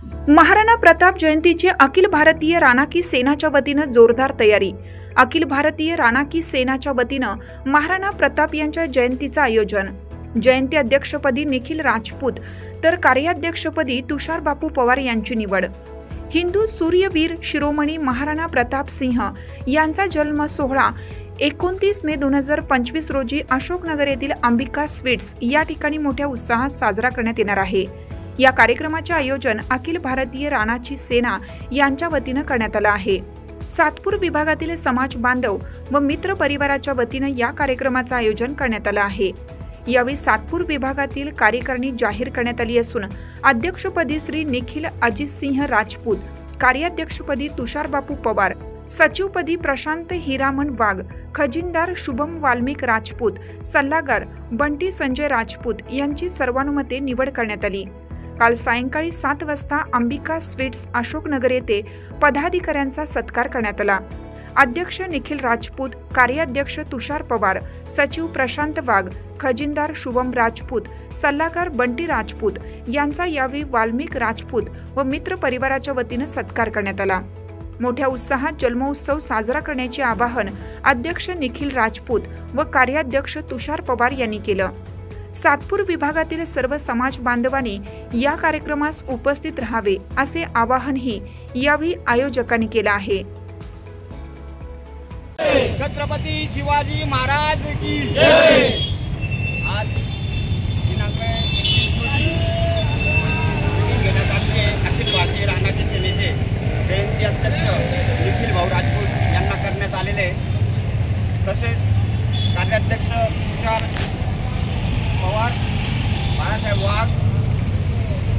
महाराणा प्रताप जयंतीची अखिल भारतीय राणाकी सेनाच्या वतीनं जोरदार तयारी। अखिल भारतीय राणाकी सेनाच्या वतीनं महाराणा प्रताप यांच्या जयंतीचं आयोजन। जयंती अध्यक्षपदी निखिल राजपूत तर कार्याध्यक्षपदी तुषार बापू पवार यांची निवड। हिंदू सूर्यवीर शिरोमणी महाराणा प्रताप सिंह यांचा जन्म सोहळा 29 मे 2025 रोजी अशोकनगर येथील अंबिका स्वीट्स या ठिकाणी मोठ्या उत्साहात साजरा करण्यात येणार आहे। या कार्यक्रमाचे आयोजन अखिल भारतीय राणाची सेना यांच्या वतीनं करण्यात आलं आहे। सातपूर विभागातील समाज बांधव व मित्र परिवाराच्या वतीनं या कार्यक्रमाचं आयोजन करण्यात आलं आहे। यावेळी सातपूर विभागातील कार्यकारिणी जाहीर करण्यात आली असून अध्यक्षपदी श्री निखिल अजितसिंह राजपूत, कार्याध्यक्षपदी तुषार बापू पवार, सचिवपदी प्रशांत हिरामन वाघ, खजिनदार शुभम वाल्मिक राजपूत, सल्लागार बंटी संजय राजपूत यांची सर्वानुमते निवड करण्यात आली। काल सायंकाळी 7 वाजता अंबिका स्वीट्स अशोकनगर येथे पदाधिकाऱ्यांचा सत्कार करण्यात आला। अध्यक्ष निखिल राजपूत, कार्याध्यक्ष तुषार पवार, सचिव प्रशांत वाघ, खजिनदार शुभम राजपूत, सल्लागार बंटी राजपूत यांचा यावेळी वाल्मिक राजपूत व मित्र परिवाराच्या वतीने सत्कार करण्यात आला। मोठ्या उत्साहात जन्मोत्सव साजरा करण्याचे आवाहन अध्यक्ष निखिल राजपूत व कार्याध्यक्ष तुषार पवार यांनी केलं। सातपूर विभागातील सर्व समाज बांधवांनी या कार्यक्रमास उपस्थित राहावे असे आवाहनही यावेळी आयोजकांनी केलं आहे। छत्रपती शिवाजी महाराज की जय। आज दिनांक 31 रोजी अखिल भारतीय राणाकी सेनेचे जयंती अध्यक्ष निखिल भाऊ राजपूत यांना करण्यात आलेले, तसेच कार्याध्यक्ष तुषार पवार, बाळासाहेब वाघ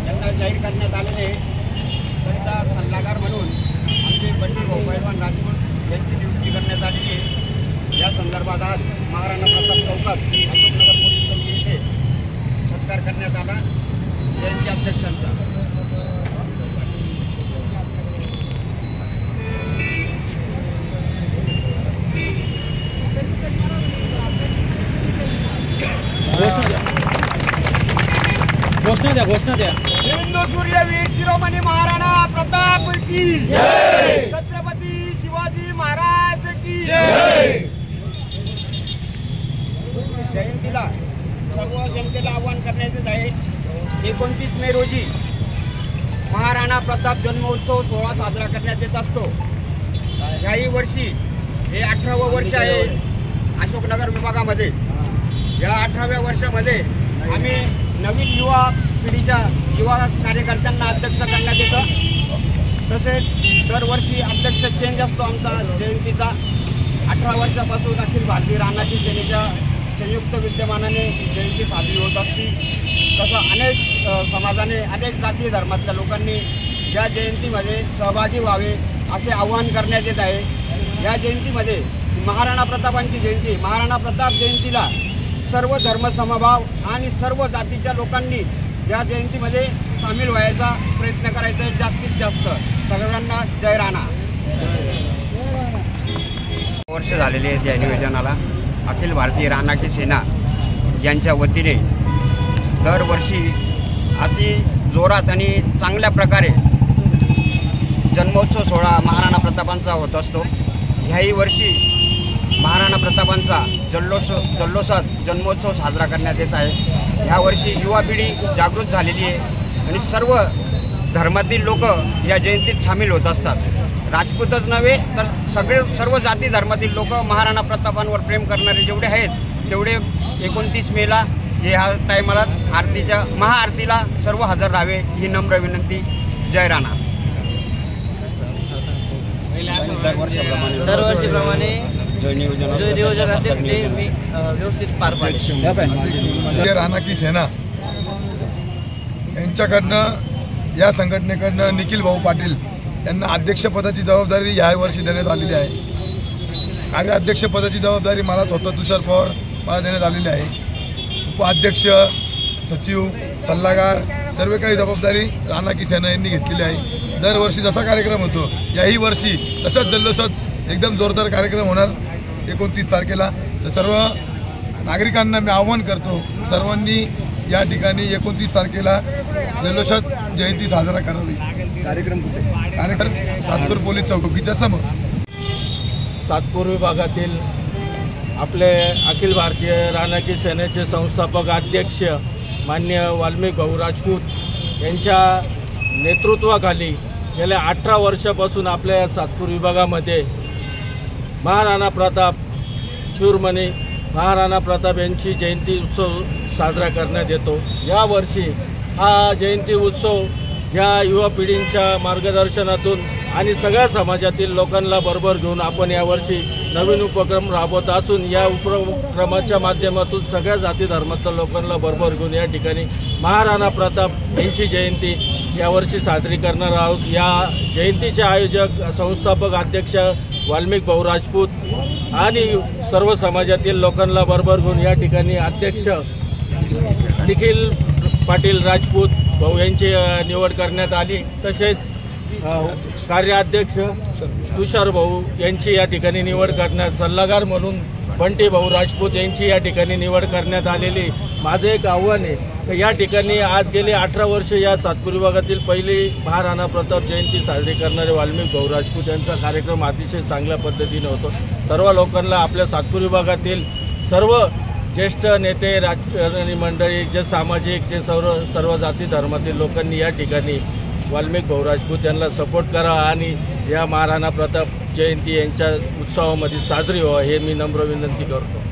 यांना जाहीर करण्यात आलेले, तरीचा सल्लागार म्हणून आमचे बंटी भाऊ पैलवान राजपूत यांची नियुक्ती करण्यात आलेली आहे। या संदर्भात आज महाराणा प्रताप चौकात अशोकनगर पोलीस चौकी येथे सत्कार करण्यात आला जयंती अध्यक्षांचा। घोषणा द्या। हिंदू सूर्यवीर शिरोमणी महाराणा प्रताप की जय। छत्रपती शिवाजी महाराज की जय। जयंतीला सर्व जनतेला आवाहन करण्याचे आहे। 29 मे रोजी महाराणा प्रताप जन्मोत्सव सोहळा साजरा करण्यात येत असतो। याही वर्षी हे 18वं वर्ष आहे अशोकनगर विभागामध्ये। या 18व्या वर्षामध्ये आम्ही नवीन युवा पिढीच्या युवा कार्यकर्त्यांना अध्यक्ष करण्यात येतं। तसेच दरवर्षी अध्यक्ष चेंज असतो आमचा जयंतीचा। 18 वर्षापासून अखिल भारतीय राणाकी सेनेच्या संयुक्त विद्यमानाने जयंती साजरी होत असते। तसं अनेक समाजाने, अनेक जाती धर्मातल्या लोकांनी या जयंतीमध्ये सहभागी व्हावे असे आवाहन करण्यात येत आहे। या जयंतीमध्ये महाराणा प्रतापांची जयंती, महाराणा प्रताप जयंतीला सर्व धर्मसमभाव आणि सर्व जातीच्या लोकांनी या जयंतीमध्ये सामील व्हायचा प्रयत्न करायचा आहे जास्तीत जास्त। सगळ्यांना जय राणा। वर्ष झालेले आहेत या नियोजनाला। अखिल भारतीय राणाकी सेना यांच्या वतीने दरवर्षी अति जोरात आणि चांगल्या प्रकारे जन्मोत्सव सोहळा महाराणा प्रतापांचा होत असतो। ह्याही वर्षी महाराणा प्रतापांचा जल्लोषात जन्मोत्सव साजरा करण्यात येत आहे। ह्या वर्षी युवा पिढी जागृत झालेली आहे आणि सर्व धर्मातील लोक या जयंतीत सामील होत असतात। राजपूतच नव्हे तर सर्व जाती धर्मातील लोक महाराणा प्रतापांवर प्रेम करणारे जेवढे आहेत तेवढे 29 मेला ह्या टायमाला आरतीच्या महाआरतीला सर्व हजर राहावे ही नम्र विनंती। जय राणा। दरवर्षीप्रमाणे जो नियोजन असेल ते मी व्यवस्थित पार पाडेल। राणाकी सेना यांच्याकडनं, या संघटनेकडनं निखिल भाऊ पाटील यांना अध्यक्षपदाची जबाबदारी या वर्षी देण्यात आलेली आहे। कार्याध्यक्षपदाची जबाबदारी मला स्वतः तुषार पवार मला देण्यात आलेली आहे। उपाध्यक्ष, सचिव, सल्लागार सर्व काही जबाबदारी राणाकी सेना यांनी घेतलेली आहे। दरवर्षी जसा कार्यक्रम होतो याही वर्षी तसंच जल्लोषात एकदम जोरदार कार्यक्रम होणार 29 तारखेला। तर सर्व नागरिकांना मी आवाहन करतो, सर्वांनी या ठिकाणी 29 तारखेला जल्लोषात जयंती साजरा करावी। कार्यक्रम कुठे? कार्यक्रम सातपूर पोलीस चौकीच्या समोर। सातपूर विभागातील आपले अखिल भारतीय रानाकी सेनेचे संस्थापक अध्यक्ष माननीय वाल्मिक भाऊ राजपूत यांच्या नेतृत्वाखाली गेल्या 18 वर्षापासून आपल्या सातपूर विभागामध्ये महाराणा प्रताप शूरमणी महाराणा प्रताप यांची जयंती उत्सव साजरा करण्यात येतो। यावर्षी हा जयंती उत्सव या युवा पिढींच्या मार्गदर्शनातून आणि सगळ्या समाजातील लोकांना बरोबर घेऊन आपण यावर्षी नवीन उपक्रम राबवत असून या उपक्रमाच्या माध्यमातून सगळ्या जाती धर्माच्या लोकांना बरोबर घेऊन या ठिकाणी महाराणा प्रताप यांची जयंती यावर्षी साजरी करणार आहोत। या जयंतीचे आयोजक संस्थापक अध्यक्ष वाल्मिक भाऊ राजपूत आणि सर्व समाजातील लोकांना बरोबर घेऊन या ठिकाणी अध्यक्ष निखिल पाटील राजपूत भाऊ यांची निवड करण्यात आली। तसेच कार्याध्यक्ष तुषार भाऊ यांची या ठिकाणी निवड करण्यात, सल्लागार म्हणून बंटी भाऊ राजपूत यांची या ठिकाणी निवड करण्यात आलेली। माझं एक आव्हान आहे की या ठिकाणी आज गेले 18 वर्ष या सातपूर विभागातील पहिली महाराणा प्रताप जयंती साजरी करणारे वाल्मिक भाऊ राजपूत यांचा कार्यक्रम अतिशय चांगल्या पद्धतीने होतो। सर्व लोकांना आपल्या सातपूर विभागातील सर्व ज्येष्ठ नेते, राजकारणी मंडळी, जे सामाजिक, जे सर्व जाती धर्मातील लोकांनी या ठिकाणी वाल्मिक भाऊ राजपूत यांना सपोर्ट करा आणि या महाराणा प्रताप जयंती यांच्या उत्सवामध्ये साजरी व्हावी हे मी नम्र विनंती करतो।